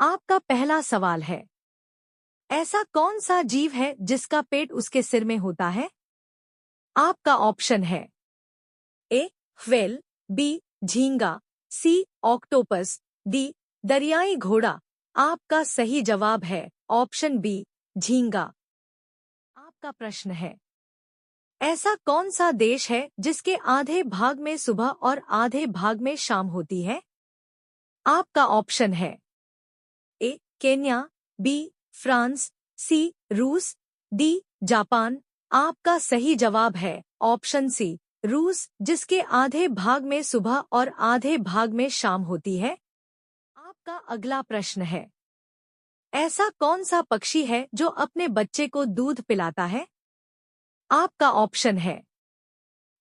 आपका पहला सवाल है, ऐसा कौन सा जीव है जिसका पेट उसके सिर में होता है? आपका ऑप्शन है ए व्हेल, बी झींगा, सी ऑक्टोपस, डी दरियाई घोड़ा। आपका सही जवाब है ऑप्शन बी झींगा। आपका प्रश्न है, ऐसा कौन सा देश है जिसके आधे भाग में सुबह और आधे भाग में शाम होती है? आपका ऑप्शन है ए केन्या, बी फ्रांस, सी रूस, डी जापान। आपका सही जवाब है ऑप्शन सी रूस, जिसके आधे भाग में सुबह और आधे भाग में शाम होती है। आपका अगला प्रश्न है, ऐसा कौन सा पक्षी है जो अपने बच्चे को दूध पिलाता है? आपका ऑप्शन है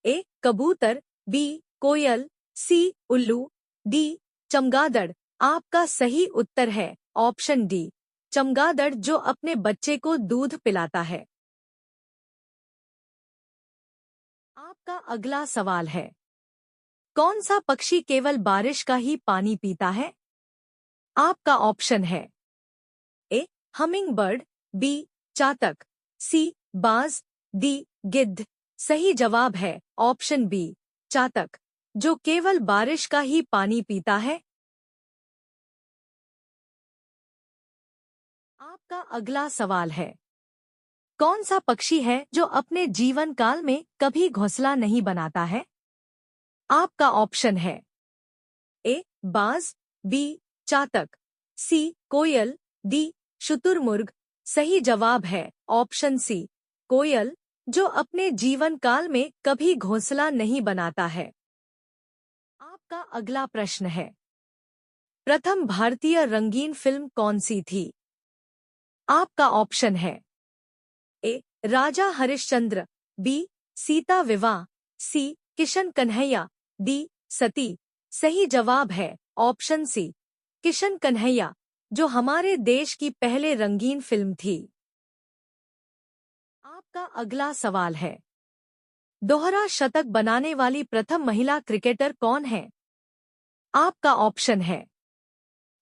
ए कबूतर, बी कोयल, सी उल्लू, डी चमगादड़। आपका सही उत्तर है ऑप्शन डी चमगादड़, जो अपने बच्चे को दूध पिलाता है। आपका अगला सवाल है, कौन सा पक्षी केवल बारिश का ही पानी पीता है? आपका ऑप्शन है ए हमिंग बर्ड, बी चातक, सी बाज, डी गिद्ध। सही जवाब है ऑप्शन बी चातक, जो केवल बारिश का ही पानी पीता है। आपका अगला सवाल है, कौन सा पक्षी है जो अपने जीवन काल में कभी घोंसला नहीं बनाता है? आपका ऑप्शन है ए बाज, बी चातक, सी कोयल, डी शुतुरमुर्ग। सही जवाब है ऑप्शन सी कोयल, जो अपने जीवन काल में कभी घोंसला नहीं बनाता है। आपका अगला प्रश्न है, प्रथम भारतीय रंगीन फिल्म कौन सी थी? आपका ऑप्शन है ए राजा हरिश्चंद्र, बी सीता विवाह, सी किशन कन्हैया, डी सती। सही जवाब है ऑप्शन सी किशन कन्हैया, जो हमारे देश की पहले रंगीन फिल्म थी। आपका अगला सवाल है, दोहरा शतक बनाने वाली प्रथम महिला क्रिकेटर कौन है? आपका ऑप्शन है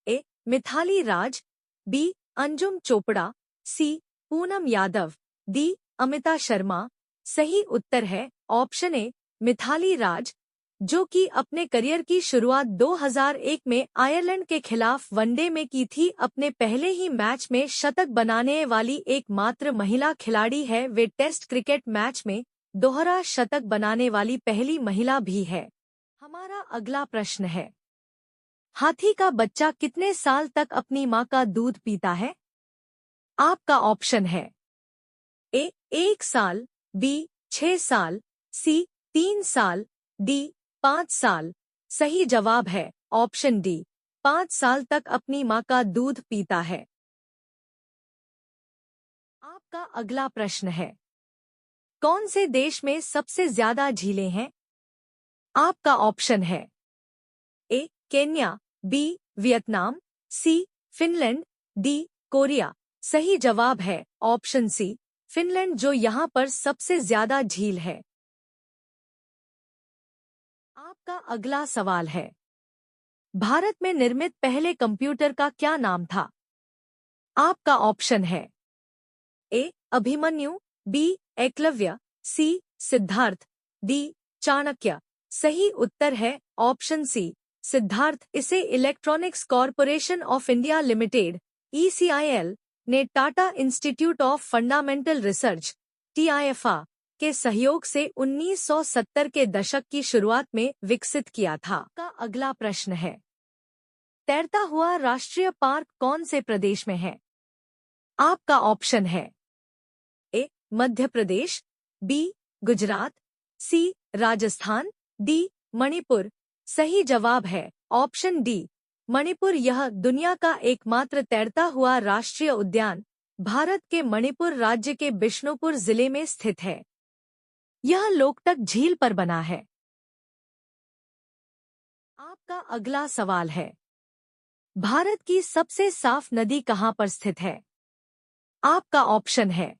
ए मिथाली राज, बी अंजुम चोपड़ा, सी पूनम यादव, डी अमिता शर्मा। सही उत्तर है ऑप्शन ए मिथाली राज, जो कि अपने करियर की शुरुआत 2001 में आयरलैंड के खिलाफ वनडे में की थी। अपने पहले ही मैच में शतक बनाने वाली एकमात्र महिला खिलाड़ी है। वे टेस्ट क्रिकेट मैच में दोहरा शतक बनाने वाली पहली महिला भी है। हमारा अगला प्रश्न है, हाथी का बच्चा कितने साल तक अपनी मां का दूध पीता है? आपका ऑप्शन है ए 1 साल, बी 6 साल, सी 3 साल, डी 5 साल। सही जवाब है ऑप्शन डी 5 साल तक अपनी मां का दूध पीता है। आपका अगला प्रश्न है, कौन से देश में सबसे ज्यादा झीलें हैं? आपका ऑप्शन है A Kenya, B Vietnam, C Finland, D Korea. सही जवाब है ऑप्शन सी फिनलैंड, जो यहाँ पर सबसे ज्यादा झील है। आपका अगला सवाल है, भारत में निर्मित पहले कंप्यूटर का क्या नाम था? आपका ऑप्शन है ए अभिमन्यु, बी एकलव्य, सी सिद्धार्थ, डी चाणक्य। सही उत्तर है ऑप्शन सी सिद्धार्थ। इसे electronics corporation of India limited (ECIL) ने Tata institute of fundamental research (TIFA) के सहयोग से 1970 के दशक की शुरुआत में विकसित किया था। का अगला प्रश्न है, तैरता हुआ राष्ट्रीय पार्क कौन से प्रदेश में है? आपका ऑप्शन है ए मध्य प्रदेश, बी गुजरात, सी राजस्थान, डी मणिपुर। सही जवाब है ऑप्शन डी मणिपुर। यह दुनिया का एकमात्र तैरता हुआ राष्ट्रीय उद्यान भारत के मणिपुर राज्य के बिष्णुपुर जिले में स्थित है। यह लोकटक झील पर बना है। आपका अगला सवाल है, भारत की सबसे साफ नदी कहाँ पर स्थित है? आपका ऑप्शन है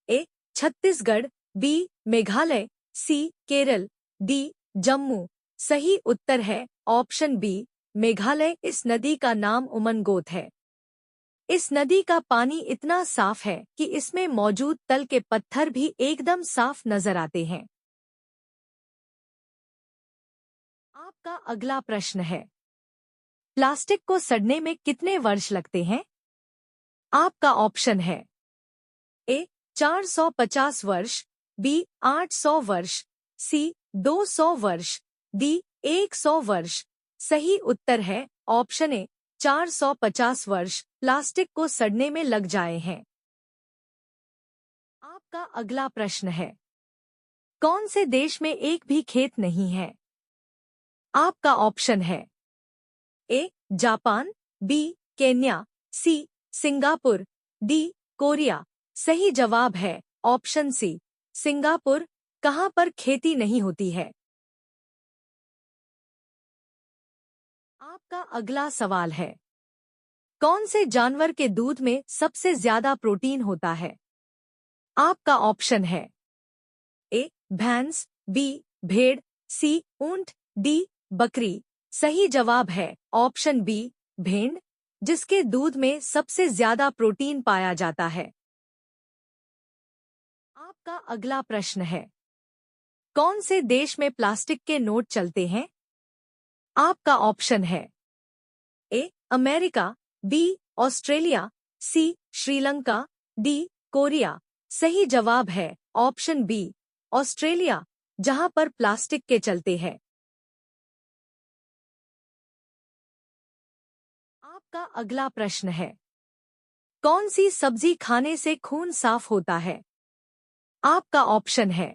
ए छत्तीसगढ़, बी मेघालय, सी केरल, डी जम्मू। सही उत्तर है ऑप्शन बी मेघालय। इस नदी का नाम उमनगोत है। इस नदी का पानी इतना साफ है कि इसमें मौजूद तल के पत्थर भी एकदम साफ नजर आते हैं। आपका अगला प्रश्न है, प्लास्टिक को सड़ने में कितने वर्ष लगते हैं? आपका ऑप्शन है ए 450 वर्ष, बी 800 वर्ष, सी 200 वर्ष, डी 100 वर्ष। सही उत्तर है ऑप्शन ए 450 वर्ष प्लास्टिक को सड़ने में लग जाए हैं। आपका अगला प्रश्न है, कौन से देश में एक भी खेत नहीं है? आपका ऑप्शन है A Japan, B Kenya, C Singapore, D Korea. सही जवाब है ऑप्शन सी सिंगापुर। कहां पर खेती नहीं होती है? आपका अगला सवाल है, कौन से जानवर के दूध में सबसे ज्यादा प्रोटीन होता है? आपका ऑप्शन है ए भैंस, बी भेड़, सी ऊंट, डी बकरी। सही जवाब है ऑप्शन बी भेड़, जिसके दूध में सबसे ज्यादा प्रोटीन पाया जाता है। आपका अगला प्रश्न है, कौन से देश में प्लास्टिक के नोट चलते हैं? आपका ऑप्शन है A America, B Australia, C Sri Lanka, D Korea. सही जवाब है ऑप्शन बी ऑस्ट्रेलिया, जहां पर प्लास्टिक के चलते हैं। आपका अगला प्रश्न है, कौन सी सब्जी खाने से खून साफ होता है? आपका ऑप्शन है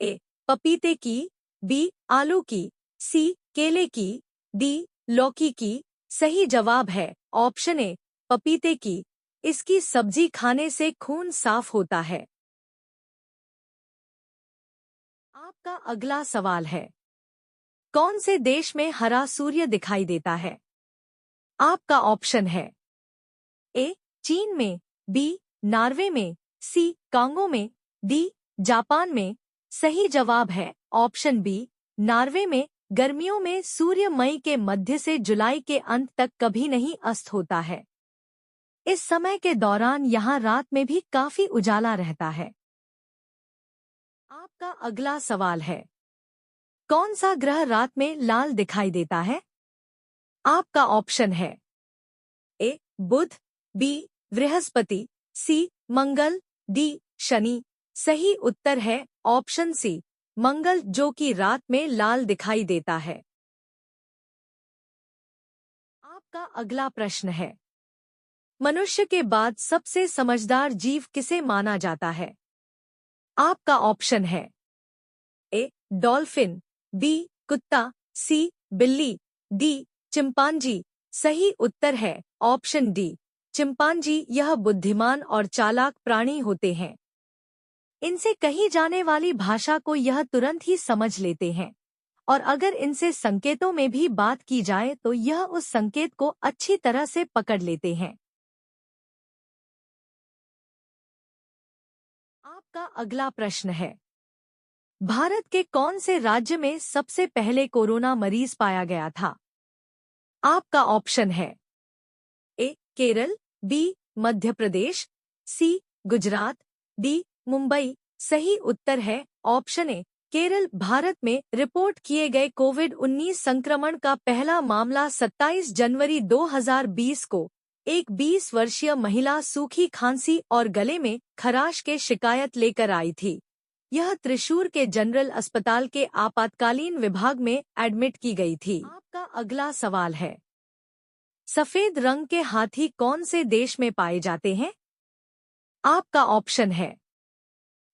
ए पपीते की, बी आलू की, सी केले की, डी लौकी की। सही जवाब है ऑप्शन ए पपीते की। इसकी सब्जी खाने से खून साफ होता है। आपका अगला सवाल है, कौन से देश में हरा सूर्य दिखाई देता है? आपका ऑप्शन है ए चीन में, बी नॉर्वे में, सी कांगो में, डी जापान में। सही जवाब है ऑप्शन बी नॉर्वे में। गर्मियों में सूर्य मई के मध्य से जुलाई के अंत तक कभी नहीं अस्त होता है। इस समय के दौरान यहाँ रात में भी काफी उजाला रहता है। आपका अगला सवाल है, कौन सा ग्रह रात में लाल दिखाई देता है? आपका ऑप्शन है ए बुध, बी बृहस्पति, सी मंगल, डी शनि। सही उत्तर है ऑप्शन सी मंगल, जो कि रात में लाल दिखाई देता है। आपका अगला प्रश्न है, मनुष्य के बाद सबसे समझदार जीव किसे माना जाता है? आपका ऑप्शन है ए डॉल्फिन, बी कुत्ता, सी बिल्ली, डी चिंपांजी। सही उत्तर है ऑप्शन डी चिंपांजी। यह बुद्धिमान और चालाक प्राणी होते हैं। इनसे कही जाने वाली भाषा को यह तुरंत ही समझ लेते हैं, और अगर इनसे संकेतों में भी बात की जाए तो यह उस संकेत को अच्छी तरह से पकड़ लेते हैं। आपका अगला प्रश्न है, भारत के कौन से राज्य में सबसे पहले कोरोना मरीज पाया गया था? आपका ऑप्शन है ए केरल, बी मध्य प्रदेश, सी गुजरात, डी मुंबई। सही उत्तर है ऑप्शन ए केरल। भारत में रिपोर्ट किए गए कोविड-19 संक्रमण का पहला मामला 27 जनवरी 2020 को एक 20 वर्षीय महिला सूखी खांसी और गले में खराश के शिकायत लेकर आई थी। यह त्रिशूर के जनरल अस्पताल के आपातकालीन विभाग में एडमिट की गई थी। आपका अगला सवाल है, सफेद रंग के हाथी कौन से देश में पाए जाते हैं? आपका ऑप्शन है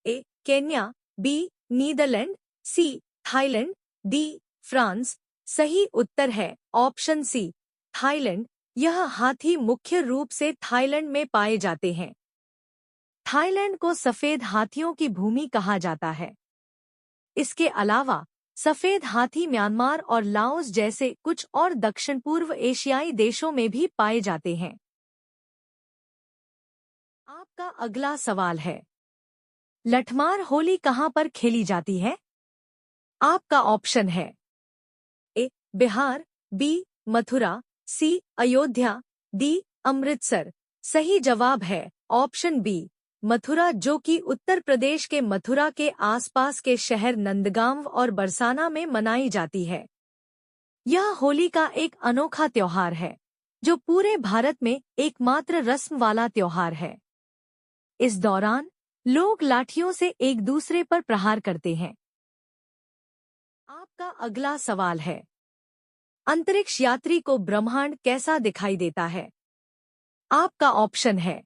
A Kenya, B Netherlands, C Thailand, D France. सही उत्तर है ऑप्शन सी थाईलैंड। यह हाथी मुख्य रूप से थाईलैंड में पाए जाते हैं। थाईलैंड को सफेद हाथियों की भूमि कहा जाता है। इसके अलावा सफेद हाथी म्यांमार और लाओस जैसे कुछ और दक्षिण पूर्व एशियाई देशों में भी पाए जाते हैं। आपका अगला सवाल है, लठमार होली कहां पर खेली जाती है? आपका ऑप्शन है ए बिहार, बी मथुरा, सी अयोध्या, डी अमृतसर। सही जवाब है ऑप्शन बी मथुरा, जो कि उत्तर प्रदेश के मथुरा के आसपास के शहर नंदगांव और बरसाना में मनाई जाती है। यह होली का एक अनोखा त्योहार है जो पूरे भारत में एकमात्र रस्म वाला त्योहार है। इस दौरान लोग लाठियों से एक दूसरे पर प्रहार करते हैं। आपका अगला सवाल है, अंतरिक्ष यात्री को ब्रह्मांड कैसा दिखाई देता है? आपका ऑप्शन है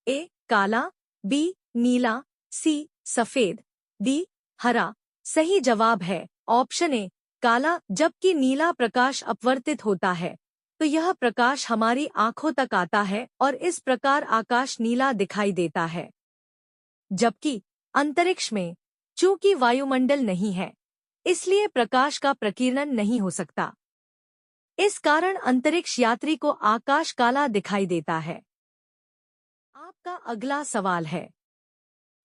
ए काला, बी नीला, सी सफेद, डी हरा। सही जवाब है ऑप्शन ए काला। जबकि नीला प्रकाश अपवर्तित होता है तो यह प्रकाश हमारी आंखों तक आता है और इस प्रकार आकाश नीला दिखाई देता है। जबकि अंतरिक्ष में चूंकि वायुमंडल नहीं है इसलिए प्रकाश का प्रकीर्णन नहीं हो सकता। इस कारण अंतरिक्ष यात्री को आकाश काला दिखाई देता है। आपका अगला सवाल है,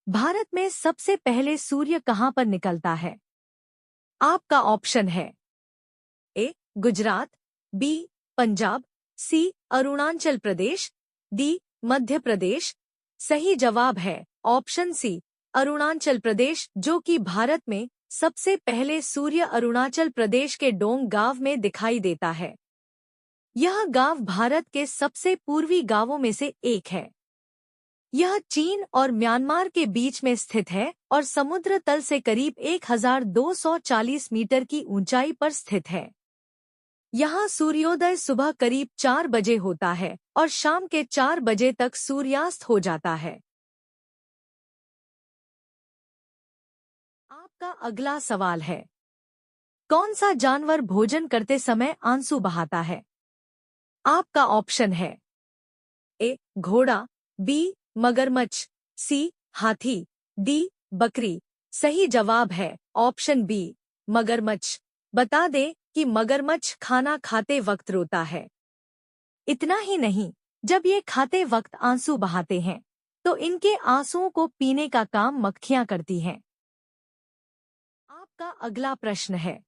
भारत में सबसे पहले सूर्य कहां पर निकलता है? आपका ऑप्शन है ए गुजरात, बी पंजाब, सी अरुणाचल प्रदेश, डी मध्य प्रदेश। सही जवाब है ऑप्शन सी अरुणाचल प्रदेश, जो कि भारत में सबसे पहले सूर्य अरुणाचल प्रदेश के डोंग गांव में दिखाई देता है। यह गांव भारत के सबसे पूर्वी गांवों में से एक है। यह चीन और म्यांमार के बीच में स्थित है और समुद्र तल से करीब 1240 मीटर की ऊंचाई पर स्थित है। यहाँ सूर्योदय सुबह करीब 4 बजे होता है और शाम के 4 बजे तक सूर्यास्त हो जाता है। आपका अगला सवाल है, कौन सा जानवर भोजन करते समय आंसू बहाता है? आपका ऑप्शन है ए घोड़ा, बी मगरमच्छ, सी हाथी, डी बकरी। सही जवाब है ऑप्शन बी मगरमच्छ। बता दें कि मगरमच्छ खाना खाते वक्त रोता है। इतना ही नहीं, जब ये खाते वक्त आंसू बहाते हैं तो इनके आंसुओं को पीने का काम मक्खियां करती हैं। आपका अगला प्रश्न है,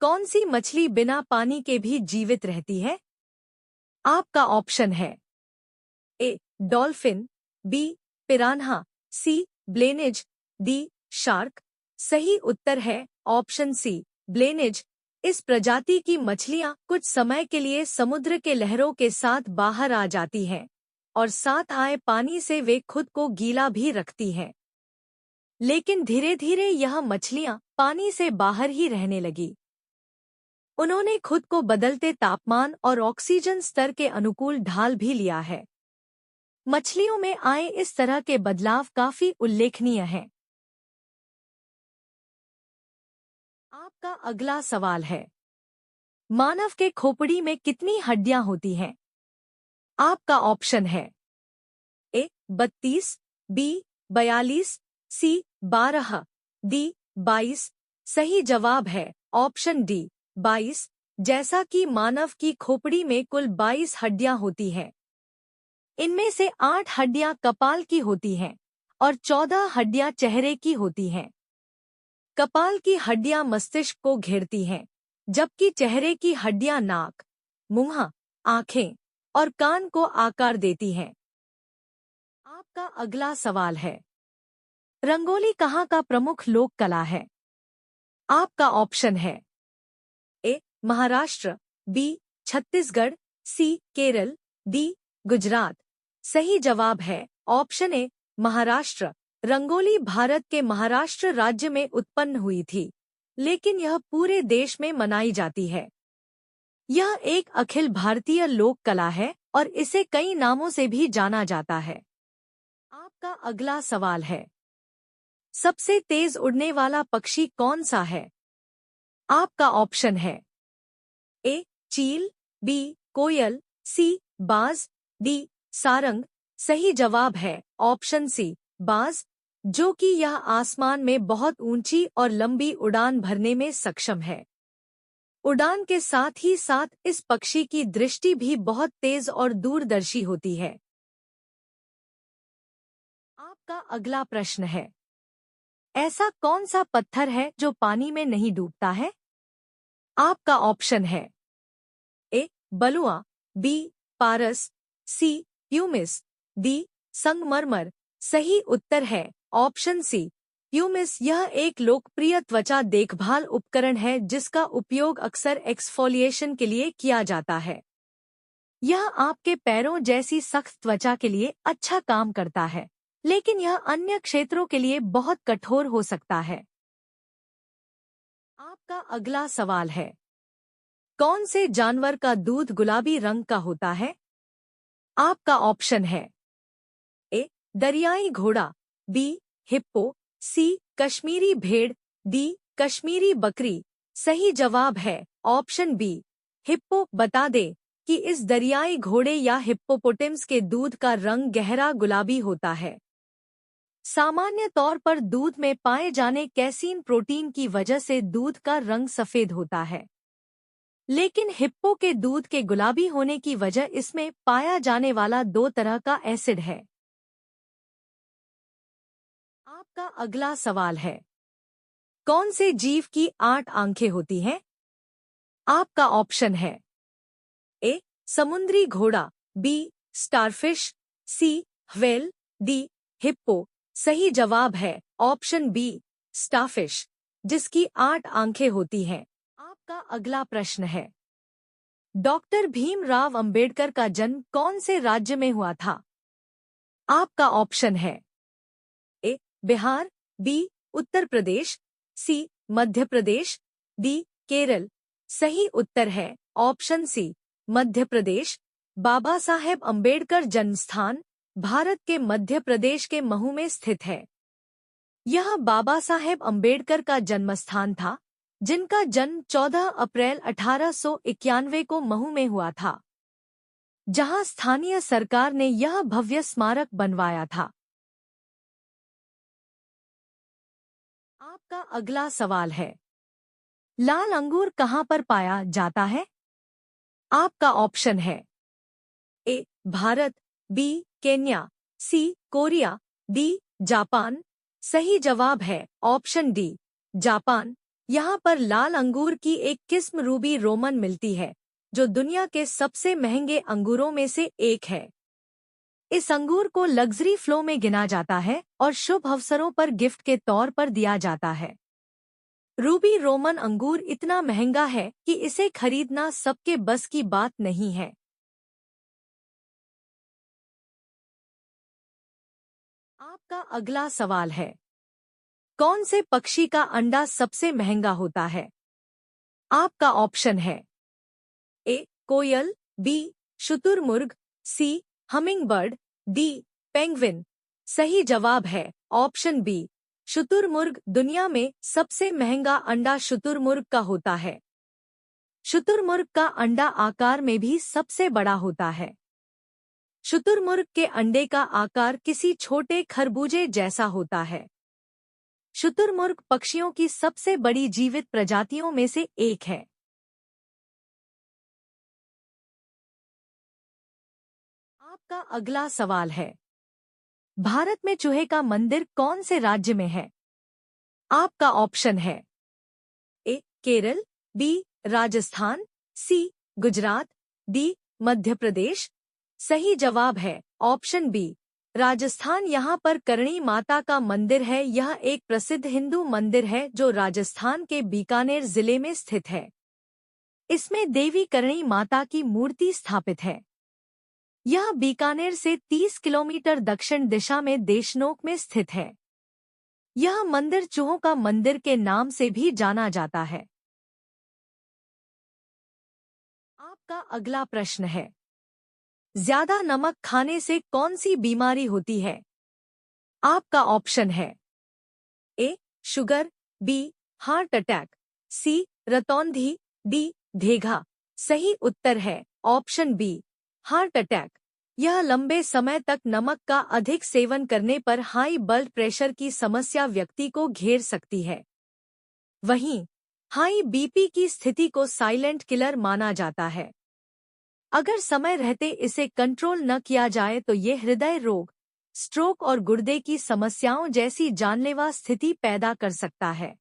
कौन सी मछली बिना पानी के भी जीवित रहती है? आपका ऑप्शन है ए डॉल्फिन, बी पिरान्हा, सी ब्लेनिज, डी शार्क। सही उत्तर है ऑप्शन सी ब्लेनिज। इस प्रजाति की मछलियां कुछ समय के लिए समुद्र के लहरों के साथ बाहर आ जाती हैं और साथ आए पानी से वे खुद को गीला भी रखती हैं। लेकिन धीरे धीरे यह मछलियां पानी से बाहर ही रहने लगी। उन्होंने खुद को बदलते तापमान और ऑक्सीजन स्तर के अनुकूल ढाल भी लिया है। मछलियों में आए इस तरह के बदलाव काफी उल्लेखनीय हैं। आपका अगला सवाल है, मानव के खोपड़ी में कितनी हड्डियां होती हैं? आपका ऑप्शन है ए 32, बी 42, सी 12, डी 22। सही जवाब है ऑप्शन डी 22। जैसा कि मानव की खोपड़ी में कुल 22 हड्डियां होती हैं। इनमें से 8 हड्डियां कपाल की होती हैं और 14 हड्डियां चेहरे की होती हैं। कपाल की हड्डियां मस्तिष्क को घेरती हैं, जबकि चेहरे की हड्डियां नाक, मुंह, आंखें और कान को आकार देती हैं। आपका अगला सवाल है, रंगोली कहाँ का प्रमुख लोक कला है? आपका ऑप्शन है ए महाराष्ट्र, बी छत्तीसगढ़, सी केरल, डी गुजरात। सही जवाब है ऑप्शन ए महाराष्ट्र। रंगोली भारत के महाराष्ट्र राज्य में उत्पन्न हुई थी, लेकिन यह पूरे देश में मनाई जाती है। यह एक अखिल भारतीय लोक कला है और इसे कई नामों से भी जाना जाता है। आपका अगला सवाल है, सबसे तेज उड़ने वाला पक्षी कौन सा है? आपका ऑप्शन है ए चील, बी कोयल, सी बाज, डी सारंग। सही जवाब है ऑप्शन सी बाज, जो कि यह आसमान में बहुत ऊंची और लंबी उड़ान भरने में सक्षम है। उड़ान के साथ ही साथ इस पक्षी की दृष्टि भी बहुत तेज और दूरदर्शी होती है। आपका अगला प्रश्न है, ऐसा कौन सा पत्थर है जो पानी में नहीं डूबता है? आपका ऑप्शन है बलुआ, बी पारस, सी प्यूमिस, डी संगमरमर। सही उत्तर है ऑप्शन सी प्यूमिस। यह एक लोकप्रिय त्वचा देखभाल उपकरण है जिसका उपयोग अक्सर एक्सफोलिएशन के लिए किया जाता है। यह आपके पैरों जैसी सख्त त्वचा के लिए अच्छा काम करता है, लेकिन यह अन्य क्षेत्रों के लिए बहुत कठोर हो सकता है। आपका अगला सवाल है, कौन से जानवर का दूध गुलाबी रंग का होता है? आपका ऑप्शन है ए दरियाई घोड़ा, बी हिप्पो, सी कश्मीरी भेड़, डी कश्मीरी बकरी। सही जवाब है ऑप्शन बी हिप्पो। बता दे कि इस दरियाई घोड़े या हिप्पोपोटेमस के दूध का रंग गहरा गुलाबी होता है। सामान्य तौर पर दूध में पाए जाने कैसीन प्रोटीन की वजह से दूध का रंग सफेद होता है, लेकिन हिप्पो के दूध के गुलाबी होने की वजह इसमें पाया जाने वाला 2 तरह का एसिड है। आपका अगला सवाल है, कौन से जीव की 8 आंखें होती हैं? आपका ऑप्शन है ए समुद्री घोड़ा, बी स्टारफिश, सी व्हेल, डी हिप्पो। सही जवाब है ऑप्शन बी स्टारफिश, जिसकी 8 आंखें होती हैं। आपका अगला प्रश्न है, डॉक्टर भीमराव अंबेडकर का जन्म कौन से राज्य में हुआ था? आपका ऑप्शन है ए बिहार, बी उत्तर प्रदेश, सी मध्य प्रदेश, डी केरल। सही उत्तर है ऑप्शन सी मध्य प्रदेश। बाबा साहेब अंबेडकर जन्मस्थान भारत के मध्य प्रदेश के महू में स्थित है। यह बाबा साहेब अंबेडकर का जन्मस्थान था, जिनका जन्म 14 अप्रैल 1891 को महू में हुआ था, जहां स्थानीय सरकार ने यह भव्य स्मारक बनवाया था। आपका अगला सवाल है, लाल अंगूर कहां पर पाया जाता है? आपका ऑप्शन है ए भारत, बी केन्या, सी कोरिया, डी जापान। सही जवाब है ऑप्शन डी जापान। यहाँ पर लाल अंगूर की एक किस्म रूबी रोमन मिलती है, जो दुनिया के सबसे महंगे अंगूरों में से एक है। इस अंगूर को लग्जरी फ्लो में गिना जाता है और शुभ अवसरों पर गिफ्ट के तौर पर दिया जाता है। रूबी रोमन अंगूर इतना महंगा है कि इसे खरीदना सबके बस की बात नहीं है। आपका अगला सवाल है, कौन से पक्षी का अंडा सबसे महंगा होता है? आपका ऑप्शन है ए कोयल, बी शुतुरमुर्ग, सी हमिंगबर्ड, डी पेंगुइन। सही जवाब है ऑप्शन बी शुतुरमुर्ग। दुनिया में सबसे महंगा अंडा शुतुरमुर्ग का होता है। शुतुरमुर्ग का अंडा आकार में भी सबसे बड़ा होता है। शुतुरमुर्ग के अंडे का आकार किसी छोटे खरबूजे जैसा होता है। शुतुरमुर्ग पक्षियों की सबसे बड़ी जीवित प्रजातियों में से एक है। आपका अगला सवाल है, भारत में चूहे का मंदिर कौन से राज्य में है? आपका ऑप्शन है ए केरल, बी राजस्थान, सी गुजरात, डी मध्य प्रदेश। सही जवाब है ऑप्शन बी राजस्थान। यहाँ पर करणी माता का मंदिर है। यह एक प्रसिद्ध हिंदू मंदिर है जो राजस्थान के बीकानेर जिले में स्थित है। इसमें देवी करणी माता की मूर्ति स्थापित है। यह बीकानेर से 30 किलोमीटर दक्षिण दिशा में देशनोक में स्थित है। यह मंदिर चूहों का मंदिर के नाम से भी जाना जाता है। आपका अगला प्रश्न है, ज्यादा नमक खाने से कौन सी बीमारी होती है? आपका ऑप्शन है ए शुगर, बी हार्ट अटैक, सी रतौंधी, डी धेगा। सही उत्तर है ऑप्शन बी हार्ट अटैक। यह लंबे समय तक नमक का अधिक सेवन करने पर हाई ब्लड प्रेशर की समस्या व्यक्ति को घेर सकती है। वहीं हाई बीपी की स्थिति को साइलेंट किलर माना जाता है। अगर समय रहते इसे कंट्रोल न किया जाए तो ये हृदय रोग, स्ट्रोक और गुर्दे की समस्याओं जैसी जानलेवा स्थिति पैदा कर सकता है।